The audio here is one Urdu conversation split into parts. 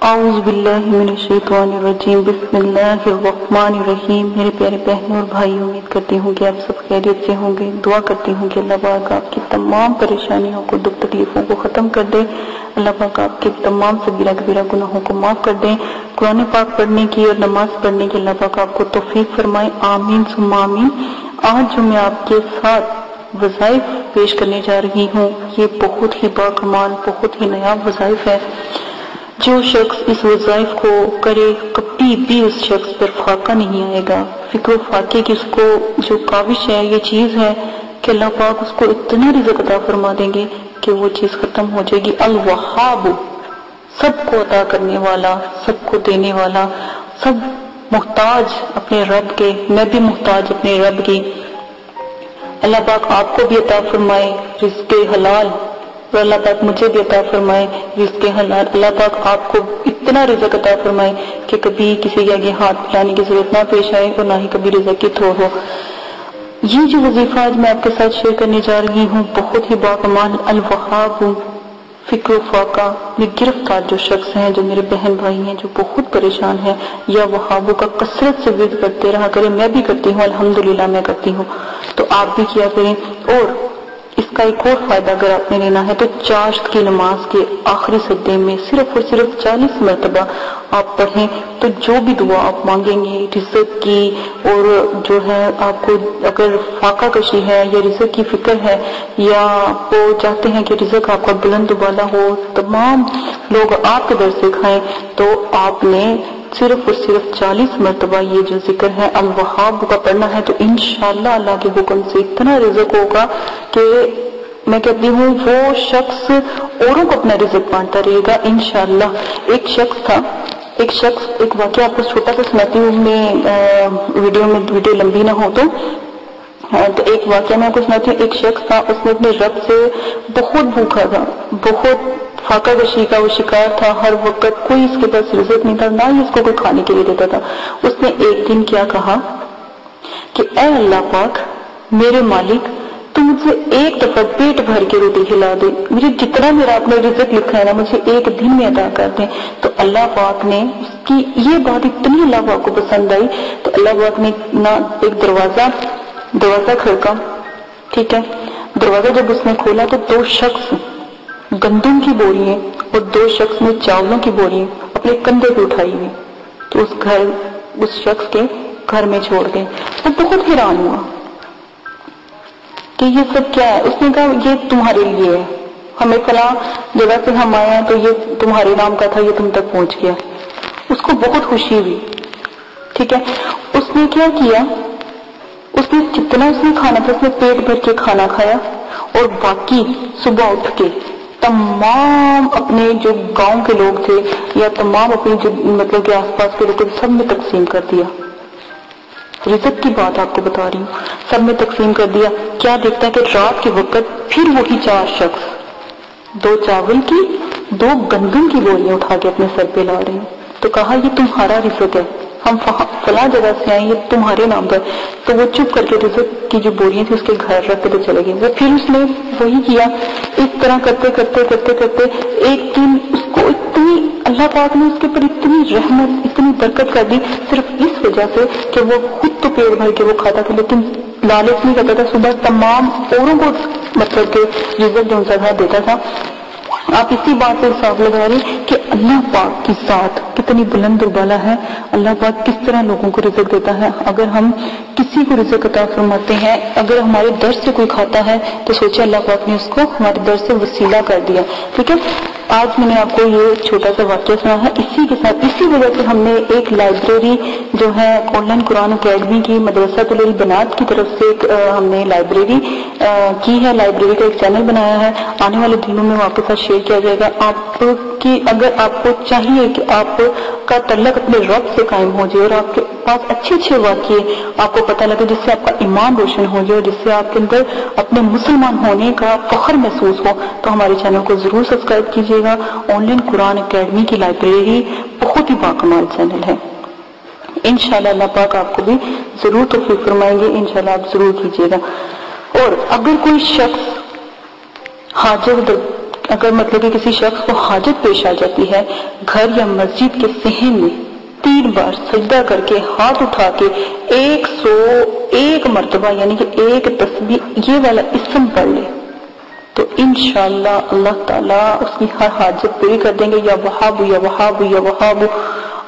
اعوذ باللہ من الشیطان الرجیم، بسم اللہ الرحمن الرحیم۔ میرے پیارے بہنوں اور بھائی، امید کرتی ہوں کہ آپ سب خیریت سے ہوں گے۔ دعا کرتی ہوں کہ اللہ پاک آپ کی تمام پریشانیوں کو، دکھ تکلیفوں کو ختم کر دے۔ اللہ پاک آپ کے تمام صغیرہ کبیرہ گناہوں کو معاف کر دیں۔ قرآن پاک پڑھنے کی اور نماز پڑھنے کی اللہ پاک آپ کو توفیق فرمائے، آمین ثم آمین۔ آج جو میں آپ کے ساتھ وظائف پیش کرنے جا رہی ہوں، یہ بہت ہی باکمال، بہت ہی نایاب وظائف ہے۔ جو شخص اس وظائف کو کرے کبھی بھی اس شخص پر فاقہ نہیں آئے گا۔ فکر و فاقے کی اس کو جو کاوش ہے، یہ چیز ہے کہ اللہ پاک اس کو اتنا رزق عطا فرما دیں گے کہ وہ چیز ختم ہو جائے گی۔ الوہاب، سب کو عطا کرنے والا، سب کو دینے والا، سب محتاج اپنے رب کے، میں بھی محتاج اپنے رب کی۔ اللہ پاک آپ کو بھی عطا فرمائے رزق حلال، اور اللہ پاک مجھے بھی عطا فرمائے رزق حلال۔ اللہ پاک آپ کو اتنا رزق عطا فرمائے کہ کبھی کسی کے آگے ہاتھ پھیلانے کی ضرورت نہ پیش آئے، اور نہ ہی کبھی رزق کی تھوڑ ہو۔ یہ جو وظیفہ آج میں آپ کے ساتھ شیئر کرنے جا رہی ہوں، بہت ہی باکمال، الوہاب، فکر و فاقہ میں گرفتار جو شخص ہیں، جو میرے بہن بھائی ہیں، جو بہت پریشان ہیں، یا وہابوں کا کثرت سے ورد کرتے رہا کریں۔ میں بھی کرتی ہوں، الحمدللہ میں کرتی ہوں، تو آپ بھی کیا کریں۔ اور اس کا ایک اور فائدہ اگر آپ نے لینا ہے تو چاشت کی نماز کے آخری سجدے میں صرف اور صرف 40 مرتبہ آپ پڑھیں، تو جو بھی دعا آپ مانگیں گے رزق کی، اور جو ہے آپ کو اگر فاقہ کشی ہے یا رزق کی فکر ہے، یا وہ چاہتے ہیں کہ رزق آپ کا بلند بالا ہو، تمام لوگ آپ کے در سے کھائیں، تو آپ نے صرف اور صرف 40 مرتبہ یہ جو ذکر ہے الوہاب کا پڑھنا ہے، تو انشاءاللہ اللہ کے حکم سے اتنا رزق ہوگا کہ میں کہتی ہوں وہ شخص اوروں کو اپنا رزق بانٹتا رہے گا انشاءاللہ۔ ایک شخص تھا، ایک واقعہ آپ کو چھوٹا سا سناتی ہوں میں، ویڈیو لمبی نہ ہو تو ایک واقعہ میں آپ کو سناتی ہوں۔ ایک شخص تھا، اس نے اپنے رب سے بہت بھوکا تھا، بہت فاقہ کشی کا وہ شکار تھا، ہر وقت کوئی اس کے پاس رزق نہیں تھا، نہ ہی اس کو کوئی کھانے کے لیے دیتا تھا۔ اس نے ایک دن کیا کہا کہ اے اللہ پاک، میرے مالک، تو مجھ سے ایک دفعہ پیٹ بھر کے روٹی کھلا دے، مجھے جتنا میرا اپنے رزق لکھا ہے نا، مجھے ایک دن میں عطا کر دیں۔ تو اللہ پاک نے اس کی یہ بات اتنی اللہ پاک کو پسند آئی، تو اللہ پاک نے ایک دروازہ کھڑکا، ٹھیک ہے، دروازہ جب اس نے کھولا تو 2 شخص گندم کی بوریاں اور 2 شخص نے چاولوں کی بوریاں اپنے کندھے پہ اٹھائی ہوئی، تو اس شخص کے گھر میں چھوڑ گئے۔ وہ بہت حیران ہوا کہ یہ سب کیا ہے۔ اس نے کہا یہ تمہارے لیے ہے، ہمیں فلاں جگہ سے ہم آئے ہیں، تو یہ تمہارے نام کا تھا، یہ تم تک پہنچ گیا۔ اس کو بہت خوشی ہوئی، ٹھیک ہے۔ اس نے کیا کیا، اس نے جتنا اس نے کھانا تھا اس نے پیٹ بھر کے کھانا کھایا، اور باقی صبح اٹھ کے تمام اپنے جو گاؤں کے لوگ تھے، یا تمام اپنے جو مطلب کہ آس پاس کے لوگ سب میں تقسیم کر دیا۔ رزق کی بات آپ کو بتا رہی ہوں، سب میں تقسیم کر دیا۔ کیا دیکھتا ہے کہ رات کے وقت پھر وہی 4 شخص 2 چاول کی 2 گندم کی بوریاں اٹھا کے اپنے سر پہ لا رہے ہیں۔ تو کہا یہ تمہارا رزق ہے، ہم فلاں جگہ سے آئے، یہ تمہارے نام پر۔ تو وہ چپ کر کے رزق کی جو بوریاں تھی اس کے گھر رکھ کے چلے گئے۔ وہ پھر اس نے وہی کیا، اس طرح کرتے کرتے ایک دن اس کو اتنی اللہ پاک نے اس کے پر اتنی رحمت، اتنی برکت کر دی، صرف اس وجہ سے کہ وہ خود تو پیٹ بھر کے وہ کھاتا تھا، لیکن لالچ نہیں کرتا تھا، صبح تمام اوروں کو مطلب کہ رزق جو تھا دیتا تھا۔ آپ اسی بات سے حساب لگا رہے کہ اللہ پاک کی ذات کتنی بلند و بالا ہے، اللہ پاک کس طرح لوگوں کو رزق دیتا ہے۔ اگر ہم کسی کو رزق عطا فرماتے ہیں، اگر ہمارے در سے کوئی کھاتا ہے تو سوچے اللہ پاک نے اس کو ہمارے در سے وسیلہ کر دیا، ٹھیک ہے۔ آج میں نے آپ کو یہ چھوٹا سا واقعہ سنا ہے، اسی کے ساتھ اسی وجہ سے ہم نے ایک لائبریری جو ہے آن لائن قرآن اکیڈمی کی مدرسہ البنات کی طرف سے ہم نے لائبریری کی ہے، لائبریری کا ایک چینل بنایا ہے، آنے والے دنوں میں آپ کے ساتھ شیئر کیا جائے گا۔ آپ کی اگر آپ کو چاہیے کہ آپ کا تعلق اپنے رب سے قائم ہو جائے اور آپ کے پاس اچھے واقعے آپ کو پتہ لگے، جس سے آپ کا ایمان روشن ہو جائے، جس سے آپ کے اندر اپنے مسلمان ہونے کا فخر محسوس ہو، تو ہمارے چینل کو ضرور سبسکرائب کیجیے گا۔ آن لائن قرآن اکیڈمی کی لائبریری بہت ہی باکمال چینل ہے، انشاءاللہ اللہ پاک آپ کو بھی ضرور توفیق فرمائیں گے، انشاءاللہ آپ ضرور کیجیے گا۔ اور اگر کوئی شخص حاجت اگر مطلب کہ کسی شخص کو حاجت پیش آ جاتی ہے گھر یا مسجد کے صحن میں 3 بار سجدہ کر کے ہاتھ اٹھا کے 101 مرتبہ یعنی کہ 1 تسبیح یہ والا اسم پڑھ لے تو انشاءاللہ اللہ تعالیٰ اس کی ہر حاجت پوری کر دیں گے. یا وہاب یا وہاب یا وہاب.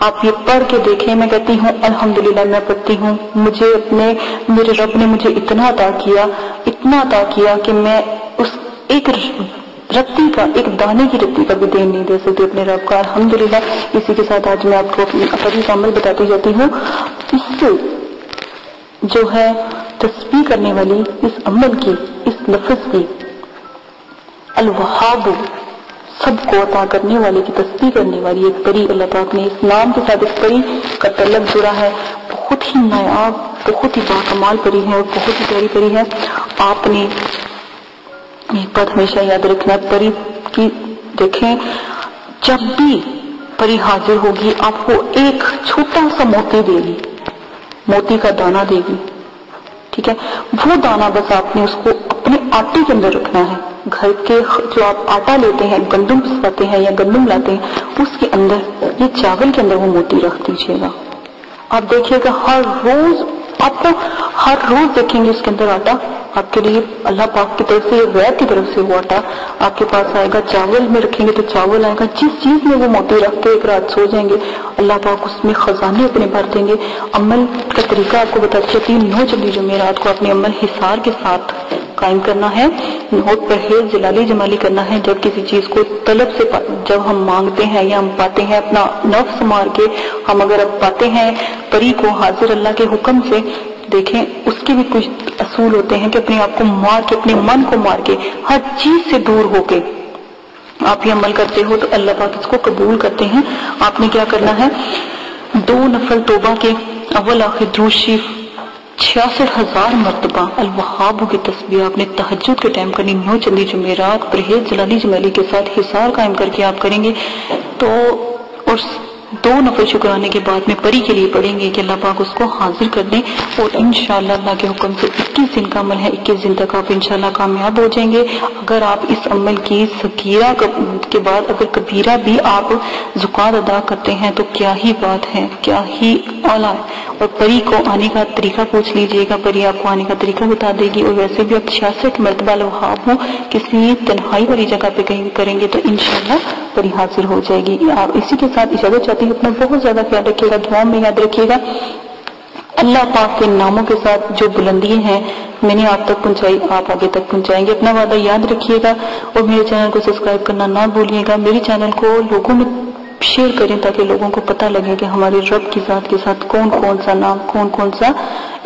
آپ یہ پڑھ کے دیکھیں. میں کہتی ہوں الحمدللہ میں پڑھتی ہوں مجھے میرے رب نے مجھے اتنا عطا کیا کہ میں اس ایک رتی کا ایک دانے کی رتی کا بھی دین نہیں دے سکتی اپنے رب کا. الحمدللہ. اسی کے ساتھ آج میں آپ کو اپنی عمل بتاتی جاتی ہوں. اس سے جو ہے تسبیح کرنے والی اس عمل کی اس لفظ کی الوہاب سب کو عطا کرنے والے کی تسبیح کرنے والی ایک پری اللہ پاک نے اس نام کے ساتھ اس پری کا تعلق جڑا ہے. بہت ہی نایاب بہت ہی باکمال پری ہے اور بہت ہی پیاری پری ہے. آپ نے ایک بات ہمیشہ یاد رکھنا پری کی دیکھیں جب بھی پری حاضر ہوگی آپ کو ایک چھوٹا سا موتی دے گی موتی کا دانہ دے گی. ٹھیک ہے وہ دانہ بس آپ نے اس کو اپنے آٹے کے اندر رکھنا ہے. گھر کے جو آپ آٹا لیتے ہیں گندم پساتے ہیں یا گندم لاتے ہیں اس کے اندر یہ چاول کے اندر وہ موتی رکھ دیجیے گا. آپ دیکھیے گا ہر روز آپ کو ہر روز دیکھیں گے اس کے اندر آٹا آپ کے لیے اللہ پاک کی طرف سے غیر کی طرف سے وہ آٹا آپ کے پاس آئے گا. چاول میں رکھیں گے تو چاول آئے گا. جس چیز میں وہ موتی رکھ کے ایک رات سو جائیں گے اللہ پاک اس میں خزانے اپنے بھر دیں گے. عمل کا طریقہ آپ کو بتا چاہتی ہوں. 9 جمعرات کو اپنے عمل حصار کے ساتھ قائم کرنا ہے. بہت پرہیز جلالی جمالی کرنا ہے. جب کسی چیز کو طلب سے جب ہم مانگتے ہیں یا ہم پاتے ہیں اپنا نفس مار کے ہم اگر اب پاتے ہیں پری کو حاضر اللہ کے حکم سے دیکھیں اس کے بھی کچھ اصول ہوتے ہیں کہ اپنے آپ کو مار کے اپنے من کو مار کے ہر چیز سے دور ہو کے آپ یہ عمل کرتے ہو تو اللہ پاک اس کو قبول کرتے ہیں. آپ نے کیا کرنا ہے 2 نفل توبہ کے اول آخر درود شریف 66,000 مرتبہ الوہاب کی تسبیح آپ نے تہجد کے ٹائم کرنی. 9 چندی جمعرات پرہیز جلالی جمالی کے ساتھ حصار قائم کر کے آپ کریں گے تو اور 2 نفل شکرانے کے بعد میں پری کے لیے پڑھیں گے کہ اللہ پاک اس کو حاضر کر دیں اور انشاءاللہ اللہ کے حکم سے 21 دن کا عمل ہے. 21 دن تک آپ انشاءاللہ کامیاب ہو جائیں گے. اگر آپ اس عمل کی صغیرہ کے بعد اگر کبیرہ بھی آپ زکوٰۃ ادا کرتے ہیں تو کیا ہی بات ہے کیا ہی اعلیٰ ہے. اور پری کو آنے کا طریقہ پوچھ لیجئے گا پری آپ کو آنے کا طریقہ بتا دے گی. اور ویسے بھی آپ 66 مرتبہ الوہاب ہو کسی تنہائی والی جگہ پہ کہیں کریں گے تو انشاءاللہ پری حاضر ہو جائے گی. آپ اسی کے ساتھ اجازت چاہتی ہوں. اپنا بہت زیادہ خیال رکھیے گا. دعاؤں میں یاد رکھیے گا اللہ پاک کے ناموں کے ساتھ جو بلندیاں ہیں میں نے آپ تک پہنچائی آپ آگے تک پہنچائیں گے. اپنا وعدہ یاد رکھیے گا اور میرے چینل کو سبسکرائب کرنا نہ بھولیے گا. میرے چینل کو لوگوں میں شیئر کریں تاکہ لوگوں کو پتہ لگے کہ ہمارے رب کی ذات کے ساتھ کون کون سا نام کون سا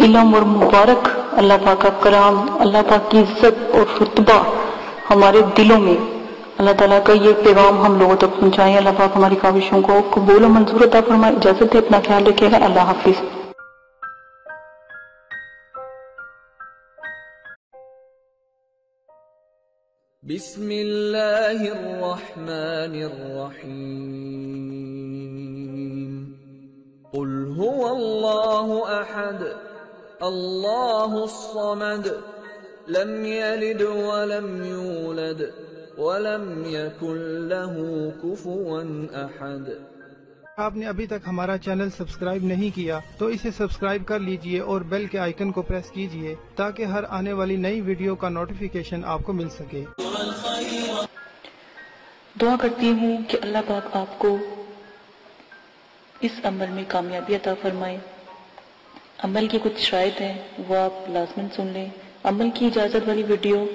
علم اور مبارک اللہ پاک کا کرام اللہ پاک کی عزت اور رتبہ ہمارے دلوں میں اللہ تعالیٰ کا یہ پیغام ہم لوگوں تک پہنچائیں. اللہ پاک ہماری کاوشوں کو قبول و منظور عطا فرمائے. اجازت ہے اپنا خیال رکھیے گا. اللہ حافظ. بسم اللہ الرحمن الرحیم قل هو اللہ احد اللہ الصمد لم یلد ولم یولد ولم یکن له کفوا احد. آپ نے ابھی تک ہمارا چینل سبسکرائب نہیں کیا تو اسے سبسکرائب کر لیجئے اور بیل کے آئیکن کو پریس کیجئے تاکہ ہر آنے والی نئی ویڈیو کا نوٹیفیکیشن آپ کو مل سکے. دعا کرتی ہوں کہ اللہ پاک آپ کو اس عمل میں کامیابی عطا فرمائے. عمل کی کچھ شرائط ہیں وہ آپ لازماً سن لیں. عمل کی اجازت والی ویڈیو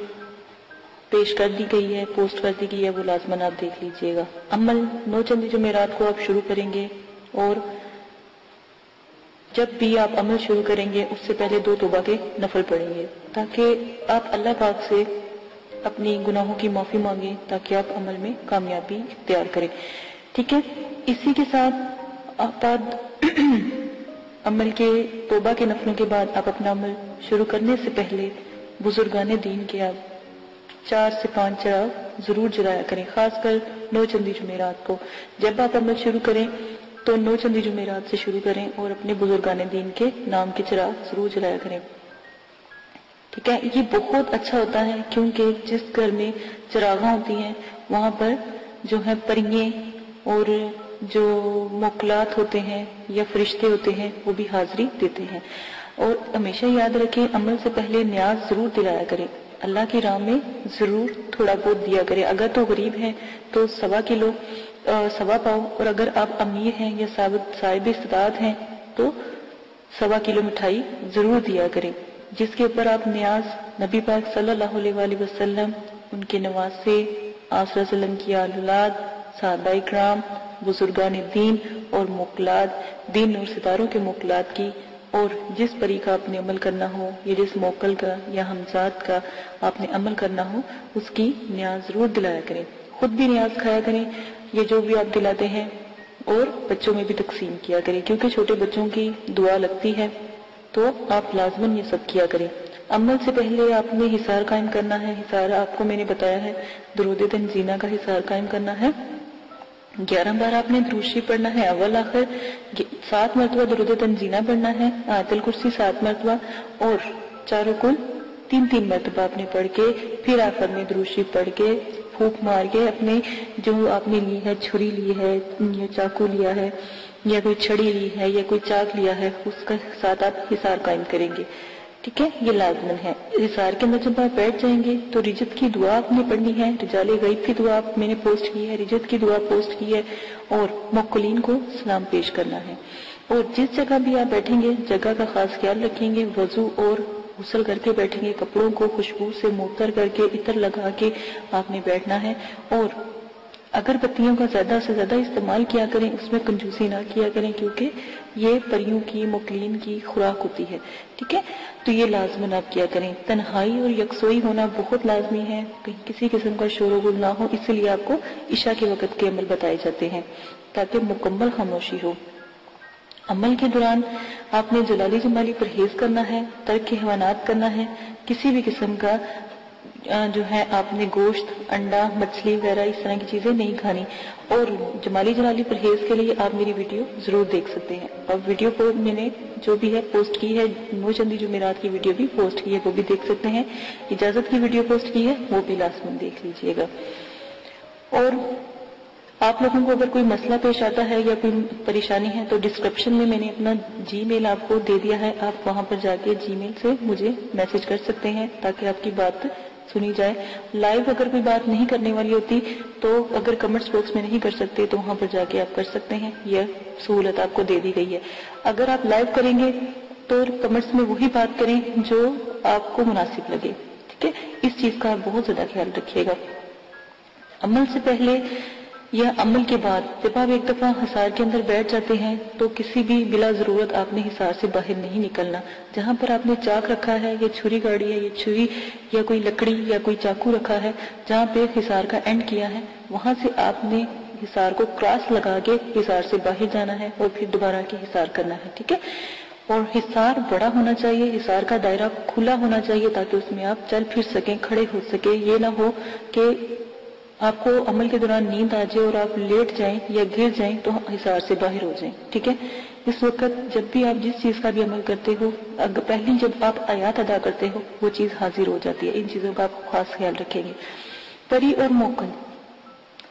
پیش کر دی گئی ہے پوسٹ کر دی گئی ہے وہ لازماً آپ دیکھ لیجئے گا. عمل 9 چندی جمعرات کو آپ شروع کریں گے اور جب بھی آپ عمل شروع کریں گے اس سے پہلے 2 توبہ کے نفل پڑھیں گے تاکہ آپ اللہ پاک سے اپنی گناہوں کی معافی مانگیں تاکہ آپ عمل میں کامیابی اختیار کریں. ٹھیک ہے. اسی کے ساتھ آپ عمل کے توبہ کے نفلوں کے بعد آپ اپنا عمل شروع کرنے سے پہلے بزرگان دین کے آپ 4 سے 5 چراغ ضرور جلایا کریں. خاص کر 9 چندی جمعرات کو جب آپ عمل شروع کریں تو 9 چندی جمعرات سے شروع کریں اور اپنے بزرگان دین کے نام کے چراغ ضرور جلایا کریں. ٹھیک ہے، یہ بہت اچھا ہوتا ہے کیونکہ جس گھر میں چراغاں ہوتی ہیں وہاں پر جو ہے پریے اور جو موکلات ہوتے ہیں یا فرشتے ہوتے ہیں وہ بھی حاضری دیتے ہیں. اور ہمیشہ یاد رکھیں عمل سے پہلے نیاز ضرور دلایا کریں، اللہ کی راہ میں ضرور تھوڑا بہت دیا کریں. اگر تو غریب ہیں تو 1.25 کلو 1.25 پاؤ، اور اگر آپ امیر ہیں یا صاحب استطاعت ہیں تو 1.25 کلو مٹھائی ضرور دیا کریں. جس کے اوپر آپ نیاز نبی پاک صلی اللہ علیہ وآلہ وسلم، ان کے نواسے، آپ صلی اللہ علیہ وسلم کی اولاد، صحابہ کرام، بزرگان دین اور موکلات، دین اور ستاروں کے موکلات کی، اور جس پری کا آپ نے عمل کرنا ہو یا جس موکل کا یا ہمزاد کا آپ نے عمل کرنا ہو اس کی نیاز ضرور دلایا کریں. خود بھی نیاز کھایا کریں یہ جو بھی آپ دلاتے ہیں، اور بچوں میں بھی تقسیم کیا کریں کیونکہ چھوٹے بچوں کی دعا لگتی ہے تو آپ لازماً یہ سب کیا کریں. عمل سے پہلے آپ نے حصار قائم کرنا ہے. حصار آپ کو میں نے بتایا ہے درود تنزینہ کا حصار قائم کرنا ہے. 11 بار آپ نے درود شریف پڑھنا ہے اول آخر، 7 مرتبہ درود تنزینہ پڑھنا ہے، آیت الکرسی 7 مرتبہ، اور چاروں کل 3 مرتبہ آپ نے پڑھ کے پھر آخر میں درود شریف پڑھ کے پھونک مار کے اپنے جو آپ نے لی ہے، چھری لی ہے یا چاقو لیا ہے یا کوئی چھڑی لی ہے یا کوئی چاک لیا ہے، اس کا ساتھ آپ حصار قائم کریں گے. ٹھیک ہے، یہ لازمن ہے. حصار کے اندر جب آپ بیٹھ جائیں گے تو رجت کی دعا آپ نے پڑھنی ہے، رجال غیب کی دعا میں نے پوسٹ کی ہے، رجت کی دعا پوسٹ کی ہے، اور موکلین کو سلام پیش کرنا ہے. اور جس جگہ بھی آپ بیٹھیں گے جگہ کا خاص خیال رکھیں گے، وضو اور غسل کر کے بیٹھیں گے، کپڑوں کو خوشبو سے معطر کر کے عطر لگا کے آپ نے بیٹھنا ہے. اور اگر بتیوں کا زیادہ سے زیادہ استعمال کیا کریں، اس میں کنجوسی نہ کیا کریں کیونکہ یہ پریوں کی موکلین کی خوراک ہوتی ہے. ٹھیک ہے، تو یہ لازماً آپ کیا کریں. تنہائی اور یکسوئی ہونا بہت لازمی ہے، کہیں کسی قسم کا شور و غل نہ ہو، اس لیے آپ کو عشاء کے وقت کے عمل بتائے جاتے ہیں تاکہ مکمل خاموشی ہو. عمل کے دوران آپ نے جلالی جمالی پرہیز کرنا ہے، ترک حیوانات کرنا ہے، کسی بھی قسم کا جو ہے آپ نے گوشت، انڈا، مچھلی وغیرہ اس طرح کی چیزیں نہیں کھانی. اور جمالی جلالی پرہیز کے لیے آپ میری ویڈیو ضرور دیکھ سکتے ہیں. اور ویڈیو کو میں نے جو بھی ہے پوسٹ کی ہے، 9 چندی جمعرات کی ویڈیو بھی پوسٹ کی ہے، وہ بھی دیکھ سکتے ہیں. اجازت کی ویڈیو پوسٹ کی ہے، وہ بھی لازماً دیکھ لیجئے گا. اور آپ لوگوں کو اگر کوئی مسئلہ پیش آتا ہے یا کوئی پریشانی ہے تو ڈسکرپشن میں میں نے اپنا جی میل آپ کو دے دیا ہے، آپ وہاں پر جا کے جی میل سے مجھے میسج کر سکتے ہیں تاکہ آپ کی بات سنی جائے. لائیو اگر کوئی بات نہیں کرنے والی ہوتی تو اگر کمنٹس باکس میں نہیں کر سکتے تو وہاں پر جا کے آپ کر سکتے ہیں، یہ سہولت آپ کو دے دی گئی ہے. اگر آپ لائیو کریں گے تو کمنٹس میں وہی بات کریں جو آپ کو مناسب لگے. ٹھیک ہے، اس چیز کا آپ بہت زیادہ خیال رکھیے گا. عمل سے پہلے یا عمل کے بعد جب آپ ایک دفعہ حصار کے اندر بیٹھ جاتے ہیں تو کسی بھی بلا ضرورت آپ نے حصار سے باہر نہیں نکلنا. جہاں پر آپ نے چاک رکھا ہے یا چھری گاڑی ہے یا چھری یا کوئی لکڑی یا کوئی چاقو رکھا ہے، جہاں پہ حصار کا اینڈ کیا ہے وہاں سے آپ نے حصار کو کراس لگا کے حصار سے باہر جانا ہے اور پھر دوبارہ کے حصار کرنا ہے. ٹھیک ہے، اور حصار بڑا ہونا چاہیے، حصار کا دائرہ کھلا ہونا چاہیے تاکہ اس میں آپ چل پھر سکیں، کھڑے ہو سکیں. یہ نہ ہو کہ آپ کو عمل کے دوران نیند آ جائے اور آپ لیٹ جائیں یا گر جائیں تو حصار سے باہر ہو جائیں. ٹھیک ہے، اس وقت جب بھی آپ جس چیز کا بھی عمل کرتے ہو، پہلی جب آپ آیات ادا کرتے ہو وہ چیز حاضر ہو جاتی ہے. ان چیزوں کا آپ خاص خیال رکھیں گے. پری اور موکل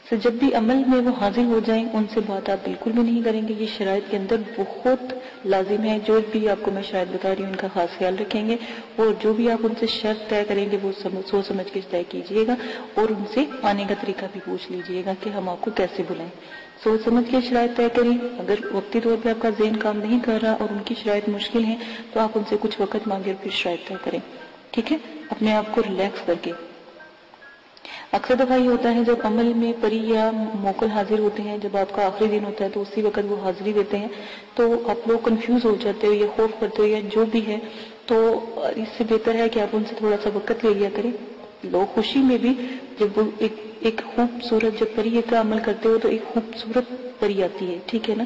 سے جب بھی عمل میں وہ حاضر ہو جائیں ان سے بات آپ بالکل بھی نہیں کریں گے. یہ شرائط کے اندر بہت لازم ہے. جو بھی آپ کو میں شاید بتا رہی ہوں ان کا خاص خیال رکھیں گے، اور جو بھی آپ ان سے شرط طے کریں گے وہ سوچ سمجھ کے طے کیجئے گا، اور ان سے آنے کا طریقہ بھی پوچھ لیجئے گا کہ ہم آپ کو کیسے بلائیں. سوچ سمجھ کے شرائط طے کریں. اگر وقتی طور پہ آپ کا ذہن کام نہیں کر رہا اور ان کی شرائط مشکل ہیں تو آپ ان سے کچھ وقت مانگے اور پھر شرائط طے کریں. ٹھیک ہے، اپنے آپ کو ریلیکس کر کے. اکثر دفعہ یہ ہوتا ہے جب عمل میں پری یا موکل حاضر ہوتے ہیں، جب آپ کا آخری دن ہوتا ہے تو اسی وقت وہ حاضری دیتے ہیں تو آپ لوگ کنفیوز ہو جاتے ہو یا خوف کرتے ہو یا جو بھی ہے. تو اس سے بہتر ہے کہ آپ ان سے تھوڑا سا وقت لے لیا کریں. لوگ خوشی میں بھی جب وہ ایک خوبصورت جب پری کا عمل کرتے ہو تو ایک خوبصورت پری آتی ہے. ٹھیک ہے نا،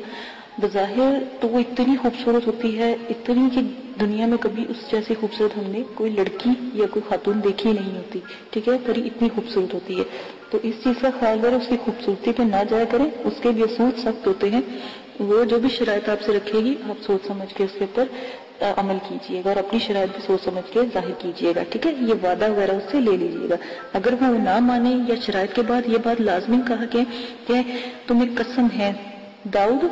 بظاہر تو وہ اتنی خوبصورت ہوتی ہے، اتنی کہ دنیا میں کبھی اس جیسی خوبصورت ہم نے کوئی لڑکی یا کوئی خاتون دیکھی نہیں ہوتی. ٹھیک ہے، پری اتنی خوبصورت ہوتی ہے. تو اس چیز کا خیال کریں، اس کی خوبصورتی پہ نہ جایا کریں. اس کے بھی اصول سخت ہوتے ہیں. وہ جو بھی شرائط آپ سے رکھے گی آپ سوچ سمجھ کے اس کے اوپر عمل کیجیے گا اور اپنی شرائط بھی سوچ سمجھ کے ظاہر کیجیے گا، ٹھیک ہے؟ یہ وعدہ وغیرہ اس سے لے لیجیے گا۔ اگر وہ نہ مانے یا شرائط کے بعد یہ بات لازمی کہا کہ تمہیں قسم ہے داؤد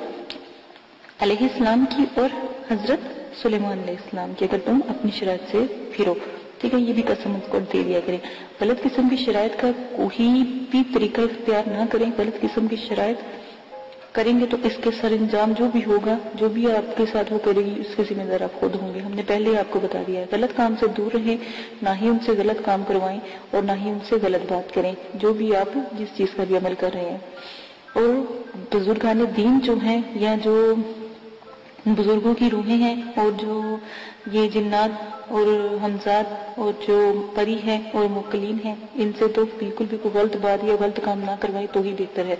علیہ السلام کی اور حضرت سلیمان علیہ السلام کی، اگر تم اپنی شرائط سے پھرو، ٹھیک ہے؟ یہ بھی قسم اس کو دے دیا کریں۔ غلط قسم کی شرائط کا کوئی بھی طریقہ اختیار نہ کریں۔ غلط قسم کی شرائط کریں گے تو اس کے سر انجام جو بھی ہوگا، جو بھی آپ کے ساتھ وہ کرے گی، اس کے ذمہ دار آپ خود ہوں گے۔ ہم نے پہلے آپ کو بتا دیا ہے، غلط کام سے دور رہیں، نہ ہی ان سے غلط کام کروائیں اور نہ ہی ان سے غلط بات کریں، جو بھی آپ جس چیز کا بھی عمل کر رہے ہیں۔ اور بزرگان دین جو ہیں یا جو بزرگوں کی روحیں ہیں اور جو یہ جنات اور حمزات اور جو پری ہیں اور موکلین ہیں، ان سے تو بالکل بھی کوئی غلط بات یا غلط کام نہ کروائے تو ہی بہتر ہے۔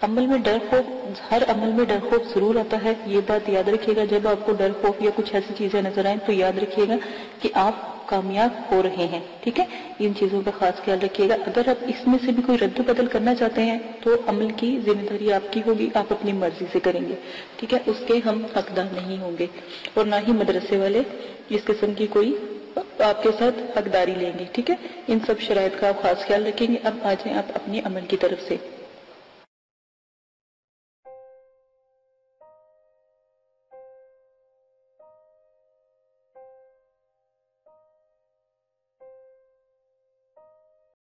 عمل میں ڈر خوف، ہر عمل میں ڈر خوف ضرور آتا ہے، یہ بات یاد رکھیے گا۔ جب آپ کو ڈر خوف یا کچھ ایسی چیزیں نظر آئیں تو یاد رکھیے گا کہ آپ کامیاب ہو رہے ہیں، ٹھیک ہے؟ ان چیزوں کا خاص خیال رکھیے گا۔ اگر آپ اس میں سے بھی کوئی رد و بدل کرنا چاہتے ہیں تو عمل کی ذمہ داری آپ کی ہوگی، آپ اپنی مرضی سے کریں گے، ٹھیک ہے؟ اس کے ہم حقدار نہیں ہوں گے اور نہ ہی مدرسے والے اس قسم کی کوئی آپ کے ساتھ حقداری لیں گے، ٹھیک ہے؟ ان سب شرائط کا آپ خاص خیال رکھیں گے۔ اب آ جائیں آپ اپنی عمل کی طرف سے۔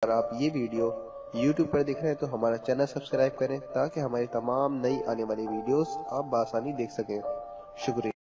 اگر آپ یہ ویڈیو YouTube پر دیکھ رہے ہیں تو ہمارا چینل سبسکرائب کریں تاکہ ہماری تمام نئی آنے والی ویڈیوز آپ بآسانی دیکھ سکیں۔ شکریہ۔